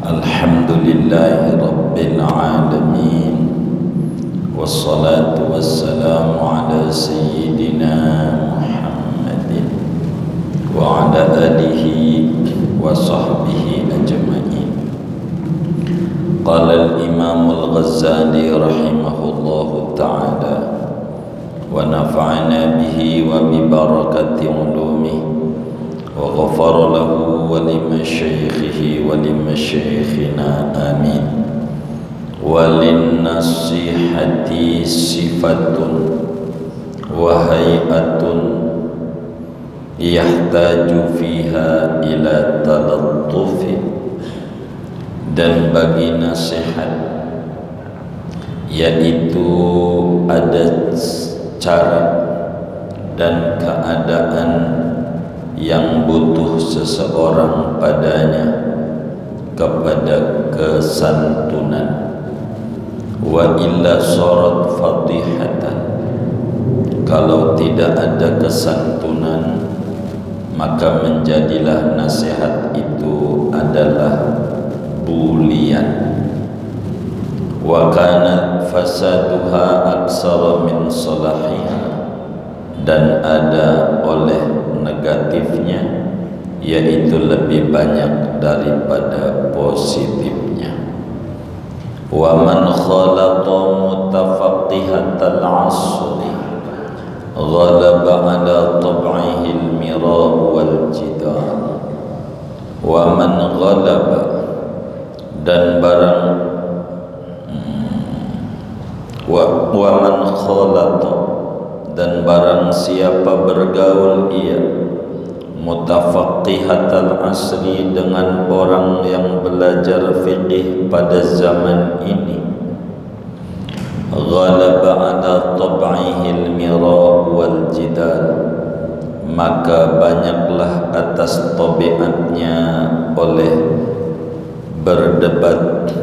Alhamdulillahi Rabbil Alamin, wassalatu wassalamu ala Sayyidina Muhammadin wa ala alihi wa sahbihi ajma'in. Qala al-Imam al-Ghazali rahimahullahu ta'ala wa nafa'ana bihi wa bi barakati ulumihi wa ghafara lahu wa limasyaikhihi wa limasyaikhina amin. Walin nasihati sifatun wa hayatun yahtaju fiha ila talattufi, dan bagi nasihat yaitu ada cara dan keadaan yang butuh seseorang padanya kepada kesantunan. Wa illa sarat fadihatan, kalau tidak ada kesantunan maka menjadilah nasihat itu adalah bulian. Wa kana fasaduha aksara min salahiha, dan ada oleh negatifnya yaitu lebih banyak daripada positifnya. Wa man khalata mutafaqqihatal asri ghalaba ala tab'ihi al-mira wal jidal. Wa man ghalaba, dan barang wa man khalata, dan barang siapa bergaul ia mutafaqqihatal asri, dengan orang yang belajar fiqih pada zaman ini, ghalaba ala tab'ihi al-mira wal jidal, maka banyaklah atas tabiatnya oleh berdebat,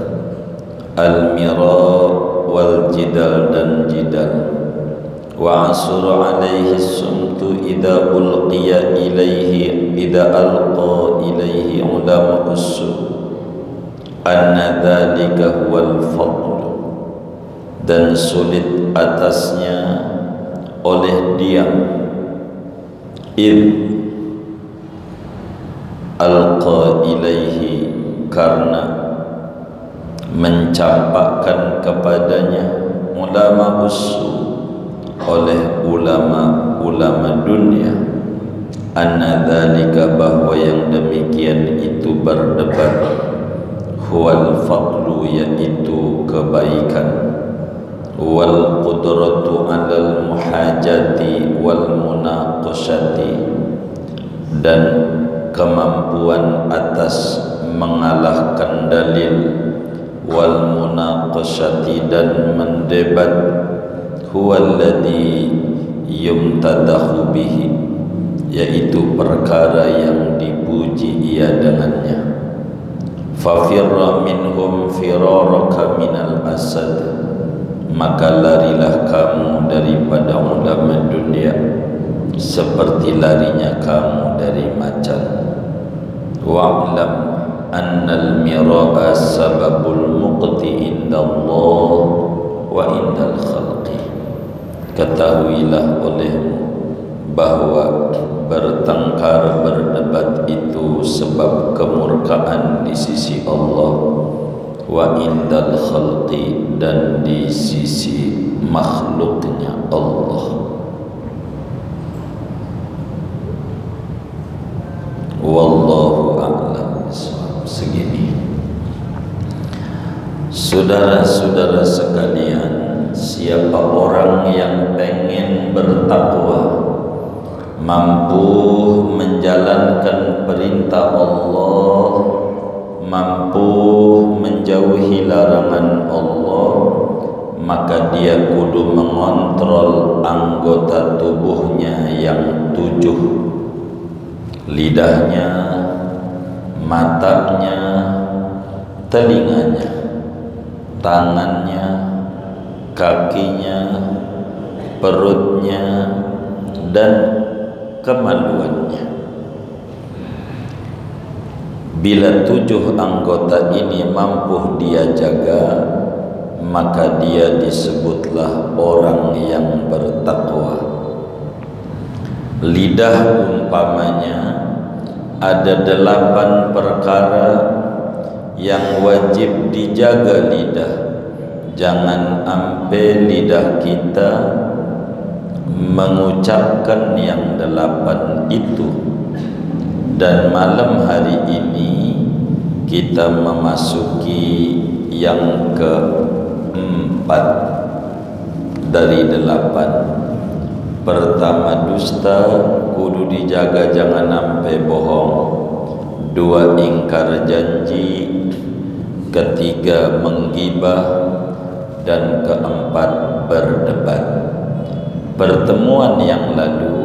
al-mira wal jidal, dan jidal. Wa asura alaihi sumtu idza ulqiya ilaihi idza alqa ilaihi ulama usul anna dzalika huwal fadl, dan sulit atasnya oleh diam id alqa ilaihi, karena mencampakkan kepadanya ulama usul, oleh ulama-ulama dunia, anna dzalika, bahwa yang demikian itu berdebat, huwal fadlu, yaitu kebaikan, wal qudratu alal muhajati wal munaqashati, dan kemampuan atas mengalahkan dalil, wal munaqashati, dan mendebat, huwallazi yumtadahu bihi, yaitu perkara yang dipuji ia dengannya. Fafirra minhum firaraka minal asad, maka larilah kamu daripada ulama dunia seperti larinya kamu dari macan. Wa'lam annal mira'a sababul muqti indallah wa indal khalqi, ketahuilah olehmu bahwa bertengkar, berdebat itu sebab kemurkaan di sisi Allah, wa indal khalqi, dan di sisi makhluknya Allah. Wallahu a'lam bishawab. Segini, saudara-saudara sekalian, siapa orang yang pengen bertakwa, mampu menjalankan perintah Allah, mampu menjauhi larangan Allah, maka dia kudu mengontrol anggota tubuhnya yang 7: lidahnya, matanya, telinganya, tangannya, kakinya, perutnya, dan kemaluannya. Bila 7 anggota ini mampu dia jaga, maka dia disebutlah orang yang bertakwa. Lidah umpamanya ada 8 perkara yang wajib dijaga lidah. Jangan sampai lidah kita mengucapkan yang 8 itu. Dan malam hari ini kita memasuki yang keempat dari 8. Pertama, dusta, kudu dijaga jangan sampai bohong. 2, ingkar janji. Ketiga, menggibah. Dan keempat, berdebat. Pertemuan yang lalu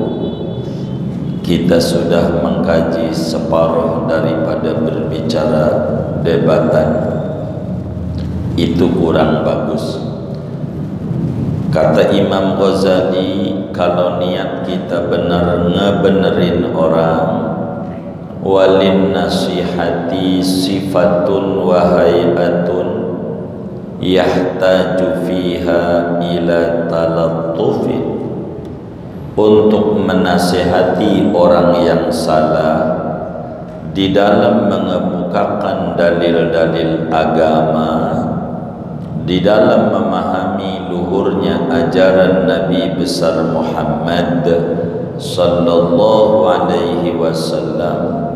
kita sudah mengkaji separuh daripada berbicara debatan. Itu kurang bagus. Kata Imam Ghazali, kalau niat kita benar ngebenerin orang, walin nasihati sifatun wa hayatun yahtaju fiha ila talattufin. Untuk menasihati orang yang salah di dalam mengemukakan dalil-dalil agama, di dalam memahami luhurnya ajaran Nabi besar Muhammad sallallahu alaihi wasallam.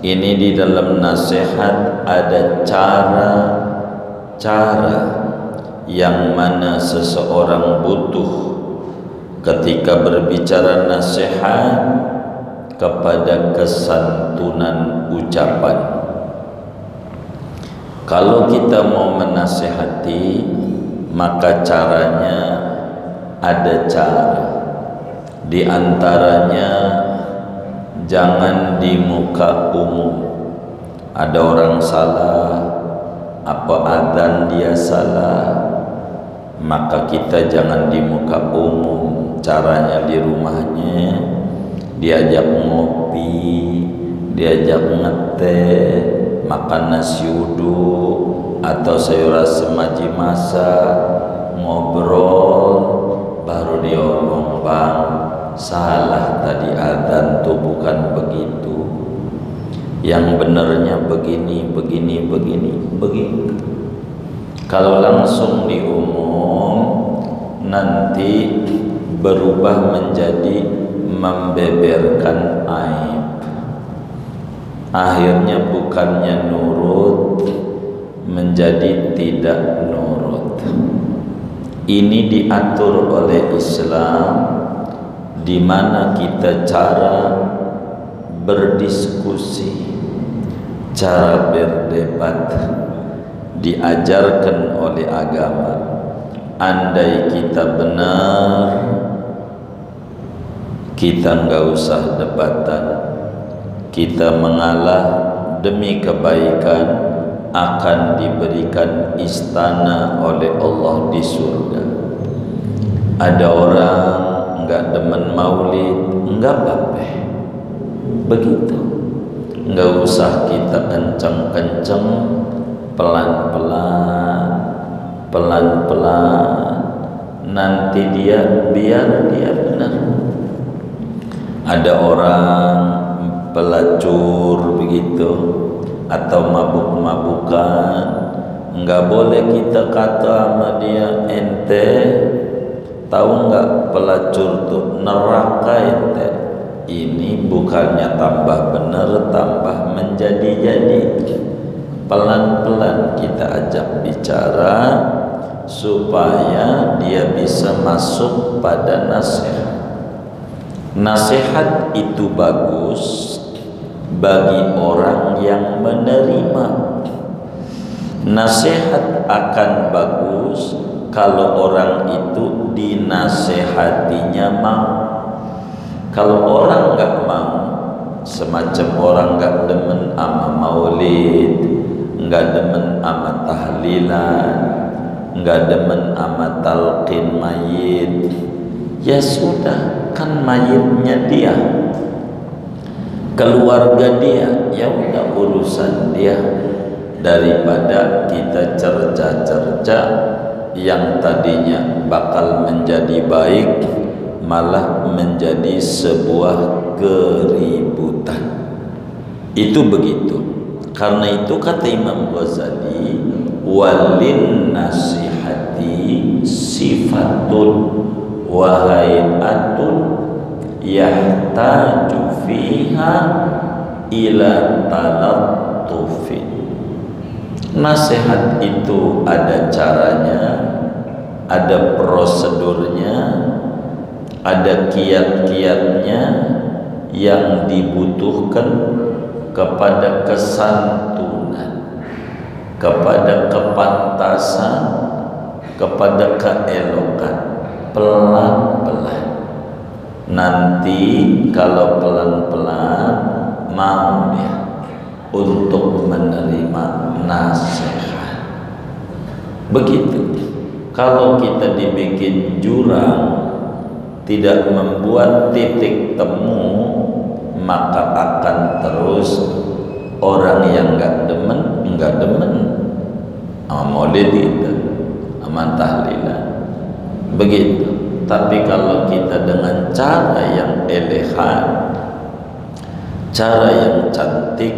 Ini di dalam nasihat ada cara yang mana seseorang butuh ketika berbicara nasihat kepada kesantunan ucapan. Kalau kita mau menasihati, maka caranya ada cara. Di antaranya, jangan di muka umum. Ada orang salah, apa adzan dia salah, maka kita jangan di muka umum. Caranya di rumahnya, diajak ngopi, diajak ngeteh, makan nasi uduk atau sayur asem maji masak, ngobrol, baru diomong, bang, salah tadi adzan tuh bukan begitu, yang benernya begini. Kalau langsung diumum, nanti berubah menjadi membeberkan aib. Akhirnya bukannya nurut, menjadi tidak nurut. Ini diatur oleh Islam, di mana kita cara berdiskusi, cara berdebat diajarkan oleh agama. Andai kita benar, kita enggak usah debatan. Kita mengalah demi kebaikan, akan diberikan istana oleh Allah di surga. Ada orang enggak demen maulid, enggak apa-apa, begitu. Enggak usah kita kenceng-kenceng, pelan-pelan, nanti biar dia benar. Ada orang pelacur begitu atau mabuk-mabukan, enggak boleh kita kata sama dia, ente tahu enggak pelacur tuh neraka ente. Ini bukannya tambah benar, tambah menjadi-jadi. Pelan-pelan kita ajak bicara supaya dia bisa masuk pada nasihat. Nasihat itu bagus bagi orang yang menerima. Nasihat akan bagus kalau orang itu dinasehatinya mau. Kalau orang enggak mau, semacam orang enggak demen ama maulid, enggak demen ama tahlilan, enggak demen ama talqin mayit, ya sudah, kan mayitnya dia. keluarga dia, ya udah urusan dia. Daripada kita cerca-cerca yang tadinya bakal menjadi baik malah menjadi sebuah keributan. Itu begitu. Karena itu kata Imam Ghazali, walin nasihati sifatun wa hayatun yahtaju fiha ila talattufin. Nasihat itu ada caranya, ada prosedurnya, ada kiat-kiatnya yang dibutuhkan kepada kesantunan, kepada kepantasan, kepada keelokan. Pelan-pelan. Nanti kalau pelan-pelan mau dia untuk menerima nasihat. Begitu. Kalau kita dibikin jurang, tidak membuat titik temu, maka akan terus orang yang enggak demen sama maulid itu, sama tahlilan. Begitu. Tapi kalau kita dengan cara yang elegan, cara yang cantik,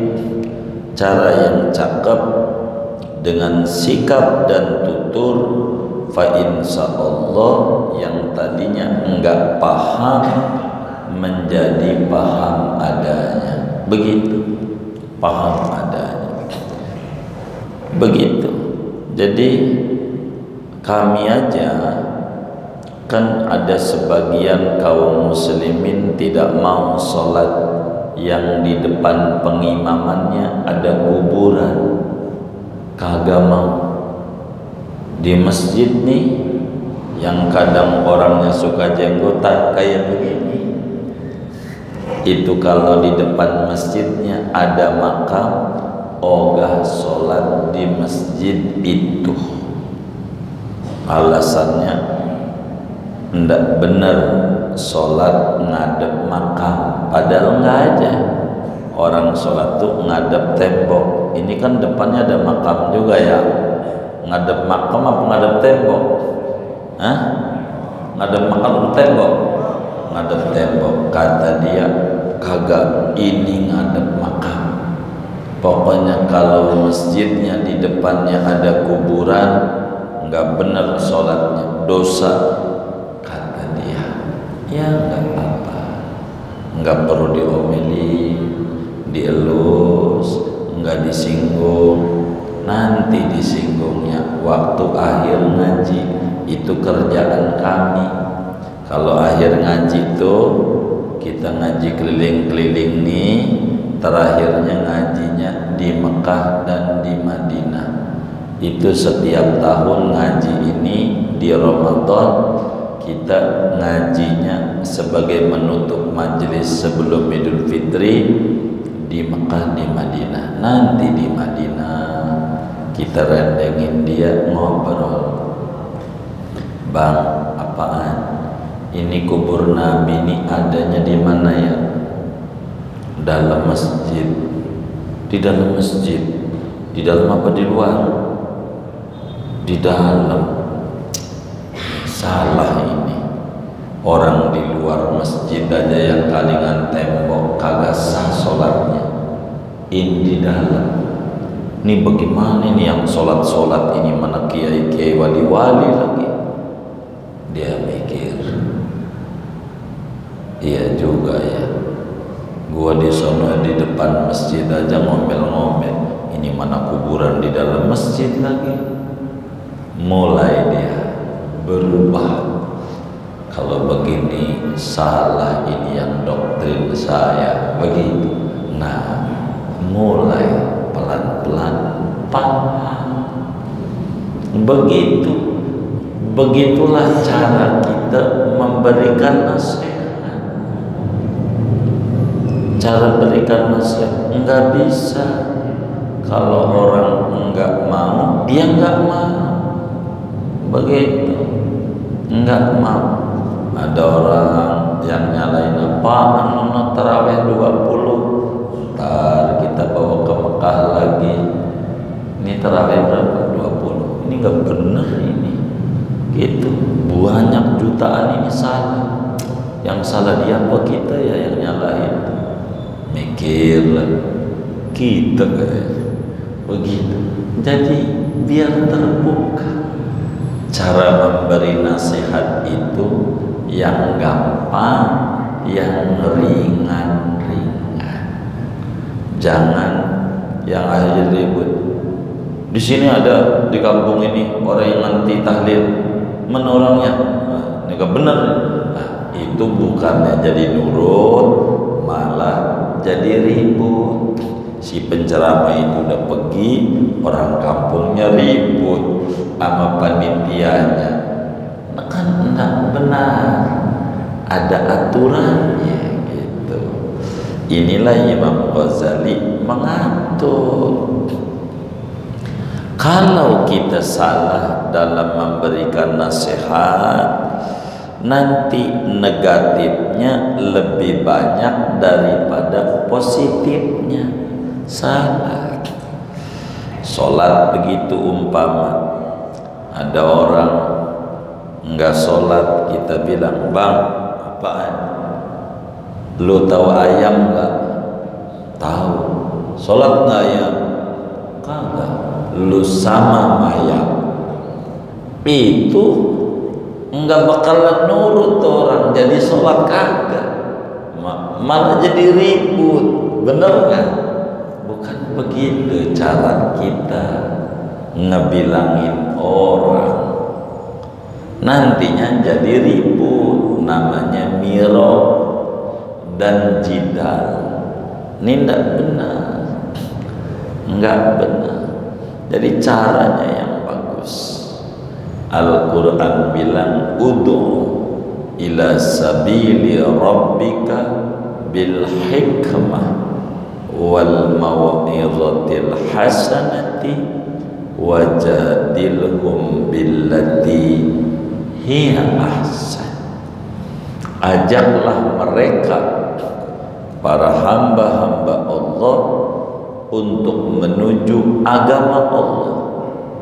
cara yang cakep, dengan sikap dan tutur, fa insyaallah yang tadinya enggak paham menjadi paham adanya. Begitu, paham adanya. Begitu. Jadi kami aja kan ada sebagian kaum muslimin tidak mau sholat yang di depan pengimamannya ada kuburan, kagak mau. Di masjid nih yang kadang orangnya suka jenggotan kayak begini, itu kalau di depan masjidnya ada makam, ogah sholat di masjid itu. Alasannya ndak bener sholat ngadep makam, padahal nggak aja. Orang sholat tuh ngadep tembok. Ini kan depannya ada makam juga ya. Ngadep makam apa ngadep tembok? Hah? Ngadep makam atau tembok? Ngadep tembok. Kata dia, kagak, ini ngadep makam. Pokoknya kalau masjidnya di depannya ada kuburan, nggak bener sholatnya, dosa. Ya nggak apa-apa, nggak perlu diomeli, dielus, nggak disinggung. Nanti disinggungnya waktu akhir ngaji, itu kerjaan kami. Kalau akhir ngaji itu kita ngaji keliling-keliling nih, terakhirnya ngajinya di Mekah dan di Madinah. Itu setiap tahun ngaji ini di Ramadan kita ngajinya sebagai menutup majelis sebelum Idul Fitri di Mekah, di Madinah. Nanti di Madinah kita rendengin dia, ngobrol. Bang, apaan? Ini kubur Nabi ini adanya di mana ya? Dalam masjid. Di dalam masjid. Di dalam apa di luar? Di dalam. Salah ini. Orang di luar masjid aja yang kalingan tembok kagak sah sholatnya. Ini di dalam. Ini bagaimana ini yang sholat-sholat ini mana kiai-kiai wali-wali lagi? Dia mikir, iya juga ya. Gua di sono di depan masjid aja ngomel-ngomel. Ini mana kuburan di dalam masjid lagi? Mulai dia berubah. Kalau begini salah, ini yang doktrin saya begitu. Nah, mulai pelan-pelan paham. Begitu. Begitulah cara kita memberikan nasihat. Cara berikan nasihat enggak bisa. Kalau orang enggak mau, dia enggak mau. Begitu, enggak mau. Ada orang yang nyalain apaan, nona terawih 20 terawih berapa? 20. Ini nggak bener ini. Gitu. Banyak jutaan ini salah. Yang salah dia apa kita ya yang nyalahin? Mikirlah kita kayaknya. Begitu. Jadi biar terbuka. Cara memberi nasihat itu yang gampang, yang ringan-ringan. Jangan yang akhir ribut. Di sini ada di kampung ini orang yang anti tahlil, menolongnya. Nah, ini gak benar. Nah, itu bukannya jadi nurut, malah jadi ribut. Si penceramah itu udah pergi, orang kampungnya ribut sama panitianya. Nah, kan enggak benar. Ada aturannya gitu. Inilah Imam Ghazali mengatur. Kalau kita salah dalam memberikan nasihat, nanti negatifnya lebih banyak daripada positifnya. Salah. Sholat begitu umpama ada orang enggak sholat, kita bilang, bang, apaan? Lu tahu ayam enggak? Tahu. Sholat enggak ayam? Kagak. Lu sama ayam itu enggak bakalan nurut orang, jadi sholat kagak, malah jadi ribut. Bener kan? Bukan begitu cara kita ngebilangin orang, nantinya jadi ribut. Namanya mirok dan jidal. Ini enggak benar, enggak benar. Jadi caranya yang bagus. Al-Quran bilang, ud'u ila sabili rabbika bil hikmah wal mau'izatil hasanati wajadilhum billati hiya ahsan. Ajaklah mereka, para hamba-hamba Allah, untuk menuju agama Allah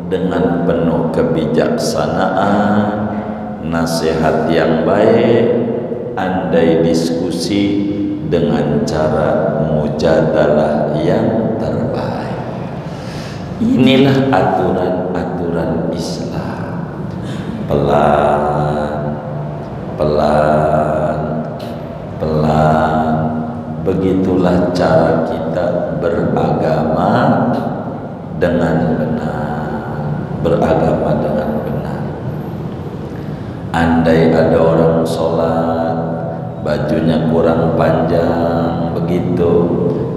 dengan penuh kebijaksanaan, nasihat yang baik, andai diskusi dengan cara mujadalah yang terbaik. Inilah aturan-aturan Islam. Pelan, pelan, pelan. Begitulah cara kita beragama dengan benar, beragama dengan benar. Andai ada orang sholat bajunya kurang panjang begitu,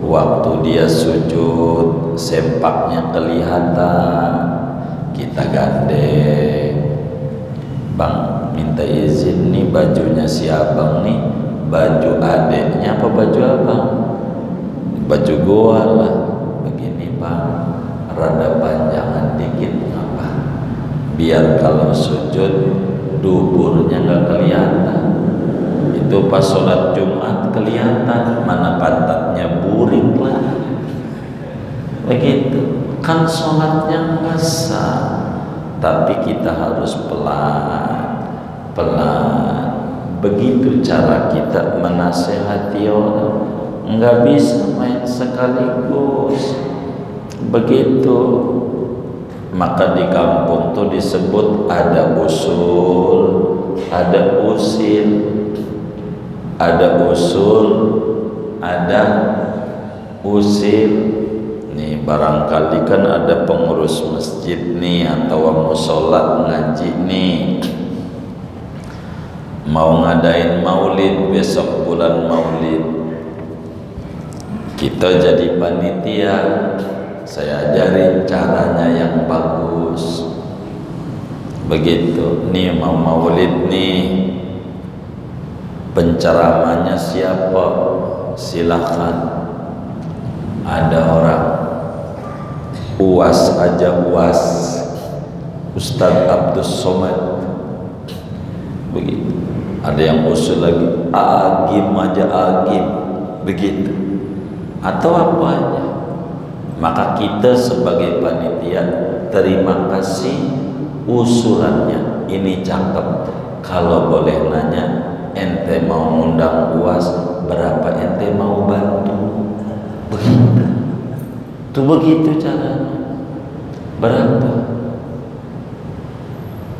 waktu dia sujud sempaknya kelihatan, kita gandeng, bang minta izin nih bajunya si abang nih, baju adeknya apa baju abang? Baju gua lah. Begini bang, rada panjangan dikit apa? Biar kalau sujud duburnya nggak kelihatan. Itu pas sholat Jumat kelihatan, mana pantatnya burik lah. Begitu. Kan sholatnya ngasah, tapi kita harus pelan, pelan. Begitu cara kita menasehati orang. Enggak bisa main sekaligus. Begitu. Maka di kampung tuh disebut ada usul, ada usil. Ada usul, ada usil. Nih barangkali kan ada pengurus masjid nih atau musola ngaji nih, mau ngadain maulid besok bulan maulid. Kita jadi panitia, saya ajarin caranya yang bagus. Begitu, nih mau maulid nih, penceramanya siapa? Silakan. Ada orang UAS aja, UAS Ustadz Abdus Somad. Begitu. Ada yang usul lagi, agim aja agim. Begitu. Atau apa aja, Maka kita sebagai panitia terima kasih usulannya, ini cakep. Kalau boleh nanya, ente mau ngundang UAS, berapa ente mau bantu? Begitu. Itu begitu caranya. Berapa?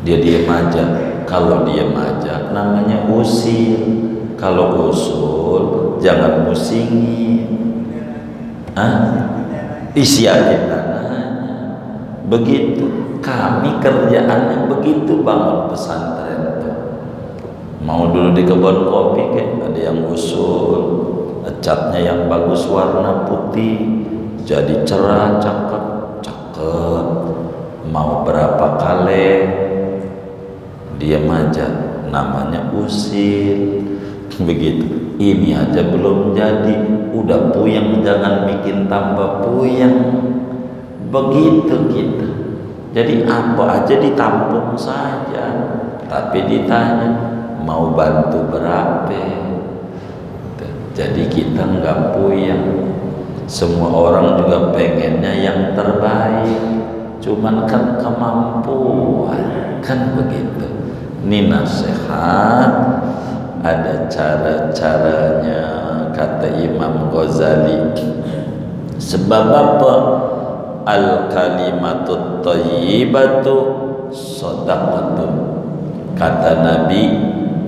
Dia diam aja. Kalau diam aja namanya usir. Kalau usul jangan musingin. Isi aja tanahnya. Begitu. Kami kerjaannya begitu bangun pesantren tuh. Mau dulu di kebun kopi kayak ada yang usul, catnya yang bagus warna putih, jadi cerah, cakep. Mau berapa kali diam aja, namanya usir. Begitu. Ini aja belum jadi udah puyeng, jangan bikin tambah puyeng. Begitu kita. Jadi apa aja ditampung saja, tapi ditanya mau bantu berapa. Jadi kita nggak puyeng. Semua orang juga pengennya yang terbaik, cuman kan kemampuan, kan begitu. Ini nasihat, ada cara-caranya, kata Imam Ghazali. Sebab apa? Al kalimatut thayyibatu shadaqatun. Kata Nabi,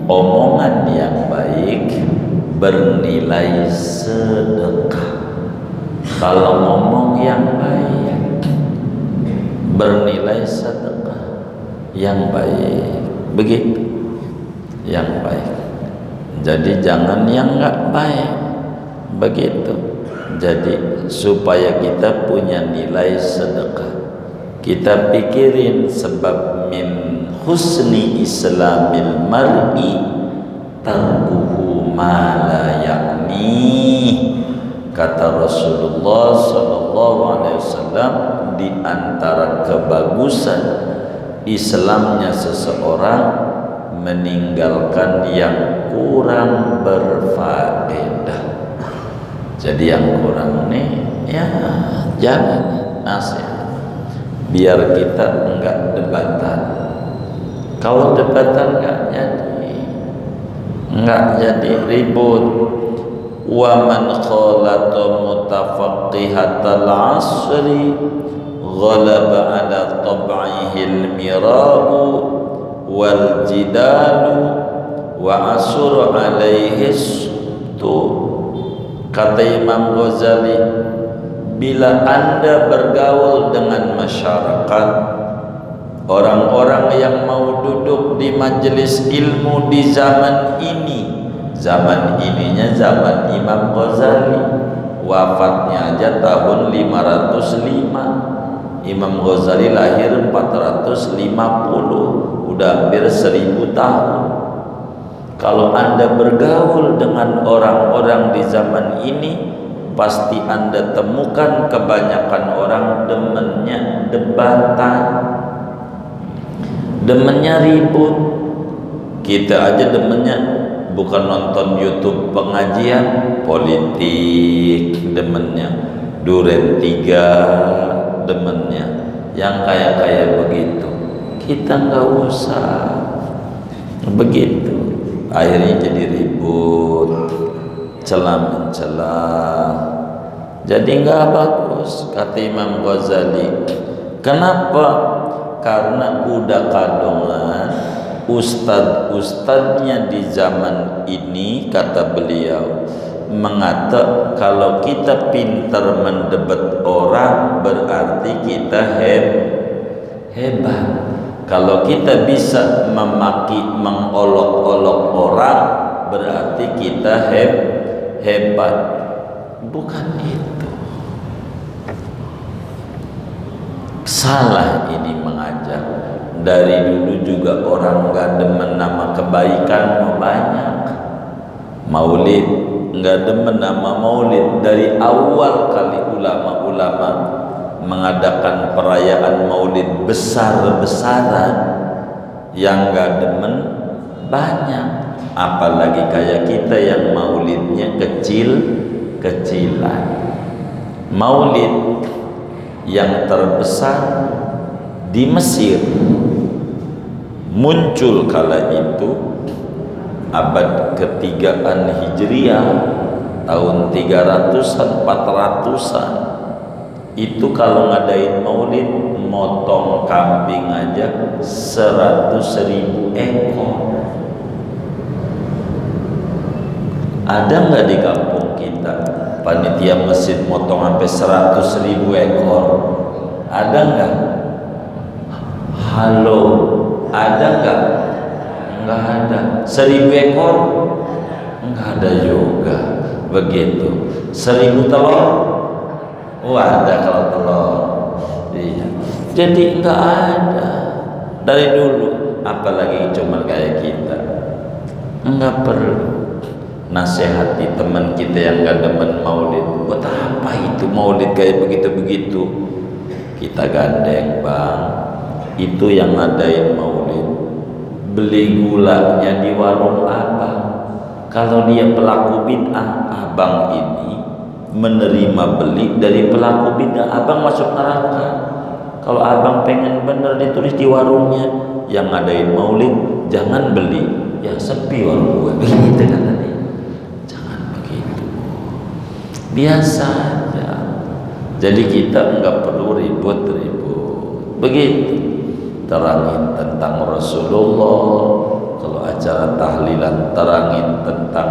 omongan yang baik bernilai sedekah. Kalau ngomong yang baik bernilai sedekah yang baik. Begitu. Yang baik. Jadi jangan yang enggak baik. Begitu. Jadi supaya kita punya nilai sedekah, kita pikirin sebab min husni islamil mar'i tarkuhu ma la ya'ni. Kata Rasulullah sallallahu alaihi wasallam, di antara kebagusan Islamnya seseorang meninggalkan yang kurang berfaedah. Jadi yang kurang nih ya jangan, nasihat. Biar kita enggak debatan. Kalau debatan enggak jadi ribut. Wa man khalata mutafaqqihatal asri ghalaba ala tab'ihi al-mira'u wal jidalu wa asur alaihi tu. Kata Imam Ghazali, bila Anda bergaul dengan masyarakat, orang-orang yang mau duduk di majelis ilmu di zaman ini, zaman ininya zaman Imam Ghazali, wafatnya aja tahun 505. Imam Ghazali lahir 450, udah hampir 1000 tahun. Kalau Anda bergaul dengan orang-orang di zaman ini, pasti Anda temukan kebanyakan orang demennya debatan, demennya ribut. Kita aja demennya bukan nonton YouTube pengajian, politik demennya, Duren 3 demennya, yang kayak begitu. Kita nggak usah begitu. Akhirnya jadi ribut, celah-mencelah, jadi nggak bagus. Kata Imam Ghazali, kenapa? Karena udah kadongan ustadz-ustadznya di zaman ini, kata beliau, mengata kalau kita pintar mendebat orang berarti kita hebat. Kalau kita bisa memaki, mengolok-olok orang berarti kita hebat. Bukan itu. Salah ini mengajar. Dari dulu juga orang gak demen nama kebaikan banyak. Maulid gak demen nama maulid. Dari awal kali ulama-ulama mengadakan perayaan maulid besar-besaran, yang gak demen banyak. Apalagi kayak kita yang maulidnya kecil-kecilan. Maulid yang terbesar di Mesir. Muncul kala itu abad ketigaan Hijriah, tahun 300-an 400-an. Itu kalau ngadain maulid, motong kambing aja 100.000 ekor. Ada nggak di kampung kita panitia masjid motong sampai 100.000 ekor? Ada nggak? Halo, ada nggak? Nggak ada. 1.000 ekor? Nggak ada juga. Begitu. 1.000 telur? Oh, ada kalau telur. Iya. Jadi nggak ada dari dulu. Apalagi cuma kayak kita. Nggak perlu nasihati teman kita yang nggak demen maulid. Buat apa itu maulid kayak begitu-begitu? Kita gandeng, Bang. Itu yang ngadain maulid, beli gulanya di warung abang. Kalau dia pelaku bid'ah, abang ini menerima beli dari pelaku bid'ah, abang masuk neraka. Kalau abang pengen bener ditulis di warungnya, yang ngadain maulid jangan beli, ya sepi warung gue. Begitu kata dia. Jangan begitu, biasa aja. Jadi kita nggak perlu ribut-ribut. Begitu. Terangin tentang Rasulullah. Kalau acara tahlilan, terangin tentang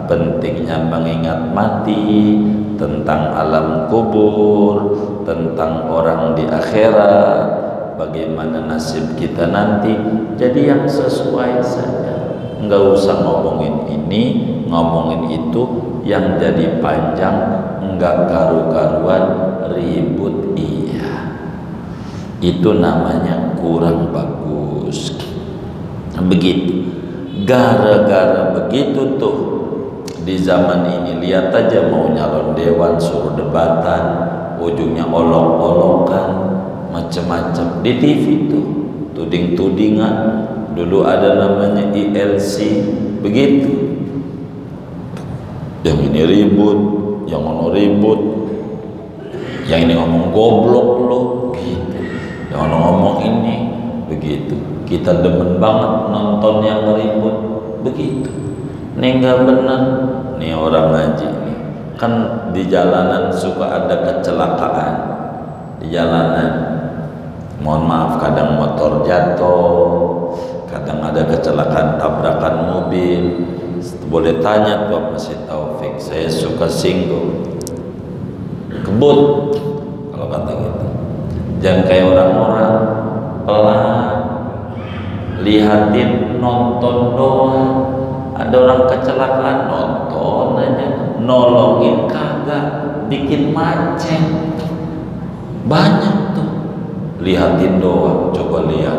pentingnya mengingat mati, tentang alam kubur, tentang orang di akhirat, bagaimana nasib kita nanti. Jadi yang sesuai saja, nggak usah ngomongin ini, ngomongin itu, yang jadi panjang, nggak karu-karuan, ribut. Iya, itu namanya kurang bagus. Begitu. Gara-gara begitu tuh, di zaman ini lihat aja, mau nyalon dewan suruh debatan, ujungnya olok-olokan, macam-macam di TV tuh, tuding-tudingan. Dulu ada namanya ILC, begitu. Yang ini ribut, yang ono ribut, yang ini ngomong goblok lo, gitu. Yang ono ngomong ini, begitu. Kita demen banget nonton yang ribut, begitu. Ini nggak benar. Nih orang ngaji nih, kan di jalanan suka ada kecelakaan di jalanan. Mohon maaf, kadang motor jatuh, kadang ada kecelakaan tabrakan mobil. Boleh tanya tuh Mas Taufik, saya suka singgung kebut kalau kata gitu. Jangan kayak orang-orang pelan, lihatin, nonton doang. Ada orang kecelakaan, nonton aja, nolongin kagak, bikin macet. Banyak tuh, lihatin doang. Coba lihat,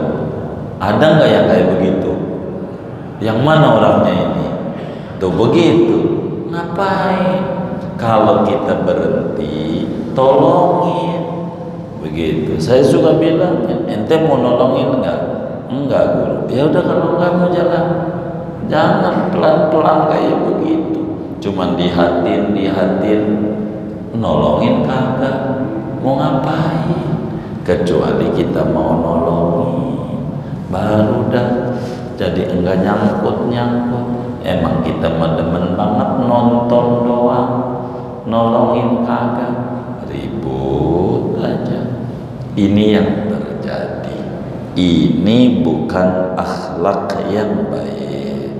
ada nggak yang kayak begitu? Yang mana orangnya ini? Tuh begitu. Ngapain? Kalau kita berhenti, tolongin. Begitu. Saya suka bilang, ente mau nolongin nggak? Enggak, guru. Ya udah, kalau nggak mau jalan, jangan pelan-pelan kayak begitu. Cuman dihatin, nolongin kagak. Mau ngapain? Kecuali kita mau nolongin, baru dah jadi enggak nyangkut. Emang kita demen banget nonton doang, nolongin kagak, ribut aja. Ini yang terjadi. Ini bukan akhlak yang baik.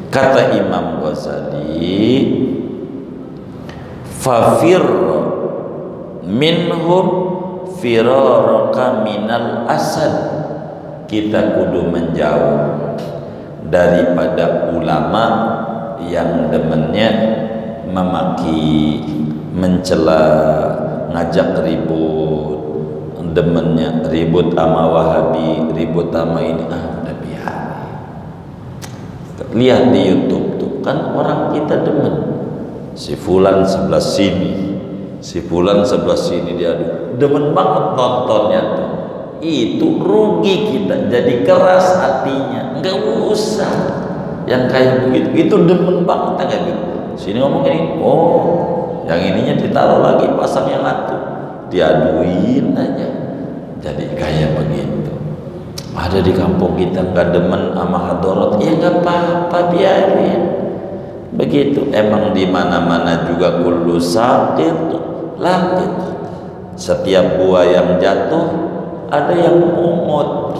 Kata Imam Ghazali, fafir minhum firaraka minal asad. Kita kudu menjauh daripada ulama yang demennya memaki, mencela, ngajak ribut, demennya ribut sama Wahabi, ribut sama ini. Udah biar. Lihat di YouTube tuh, kan orang kita demen, si fulan sebelah sini, si fulan sebelah sini, dia demen banget nontonnya tuh. Itu rugi kita, jadi keras hatinya. Enggak usah yang kayak begitu, itu demen banget kayak gitu. Sini ngomong ini, oh yang ininya ditaruh lagi, pasang yang satu. diaduin aja jadi kayak begitu. Ada di kampung kita nggak demen sama hadorot, ya nggak apa-apa, biarin begitu. Emang di mana-mana juga kullu saqit laqit, setiap buah yang jatuh ada yang mumut.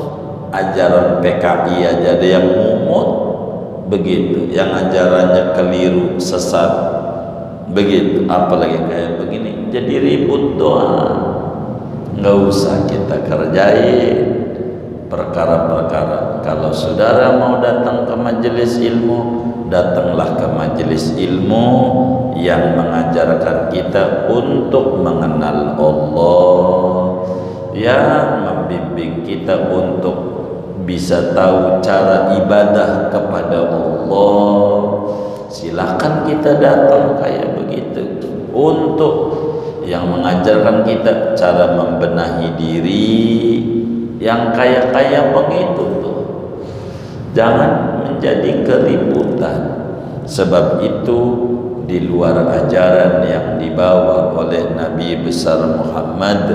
Ajaran PKI aja ada yang mumut begitu, yang ajarannya keliru sesat begitu, apalagi kayak begini jadi ribut doang. Nggak usah kita kerjain perkara-perkara. Kalau saudara mau datang ke majelis ilmu, datanglah ke majelis ilmu yang mengajarkan kita untuk mengenal Allah, yang membimbing kita untuk bisa tahu cara ibadah kepada Allah. Silakan kita datang kayak begitu, untuk yang mengajarkan kita cara membenahi diri, yang kayak begitu tuh. Jangan menjadi keributan. Sebab itu di luar ajaran yang dibawa oleh Nabi besar Muhammad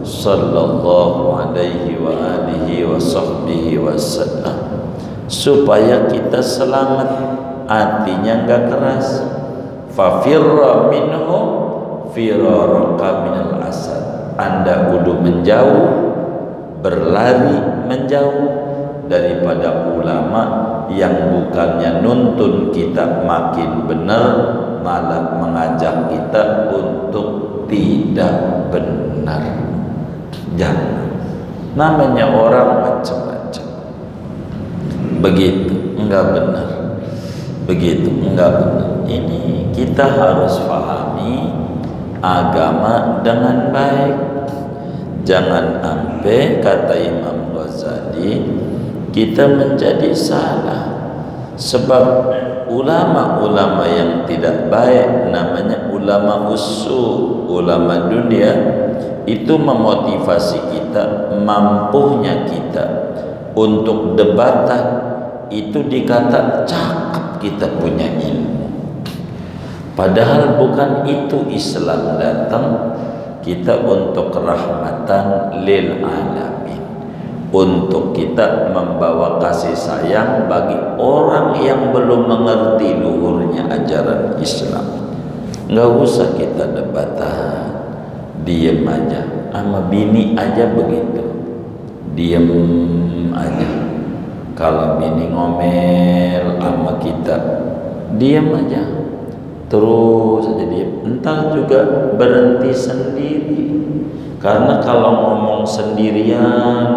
sallallahu alaihi wa alihi wa sahbihi wasallam, supaya kita selamat, hatinya enggak keras. Fafirra minhum firaraka minal asad. Anda kudu menjauh, berlari menjauh daripada ulama yang bukannya nuntun kita makin benar, malah mengajak kita untuk tidak benar. Jangan. Namanya orang macam-macam. Begitu, enggak benar. Begitu, enggak benar. Ini kita harus pahami agama dengan baik. Jangan sampai, kata Imam Ghazali, kita menjadi salah. Sebab ulama-ulama yang tidak baik, namanya ulama usul, ulama dunia, itu memotivasi kita, mampunya kita untuk debatan, itu dikata cakep kita punya ilmu. Padahal bukan itu Islam datang. Kita untuk rahmatan lil alamin, untuk kita membawa kasih sayang bagi orang yang belum mengerti luhurnya ajaran Islam. Nggak usah kita debatan, diem aja. Sama bini aja begitu, diem aja. Kalau bini ngomel sama kita, diem aja, terus aja diem. Entar juga berhenti sendiri. Karena kalau ngomong sendirian